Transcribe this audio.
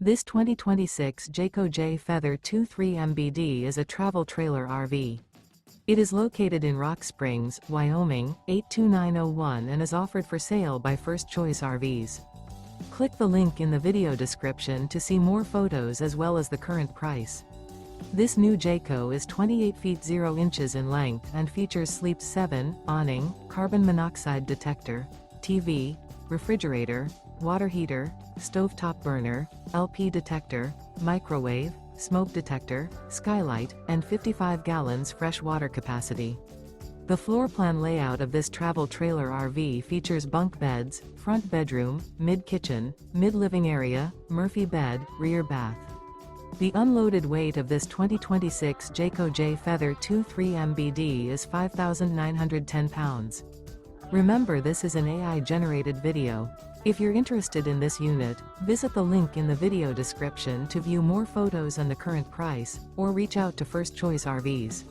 This 2026 Jayco J Feather 23 MBD is a travel trailer RV. It is located in Rock Springs, Wyoming, 82901 and is offered for sale by First Choice RVs. Click the link in the video description to see more photos as well as the current price. This new Jayco is 28 feet 0 inches in length and features Sleep 7, awning, carbon monoxide detector, TV, refrigerator, water heater, stovetop burner, LP detector, microwave, smoke detector, skylight, and 55 gallons fresh water capacity. The floor plan layout of this travel trailer RV features bunk beds, front bedroom, mid-kitchen, mid-living area, Murphy bed, rear bath. The unloaded weight of this 2026 Jayco J Feather 23 MBD is 5,910 pounds. Remember, this is an AI-generated video. If you're interested in this unit, visit the link in the video description to view more photos and the current price, or reach out to First Choice RVs.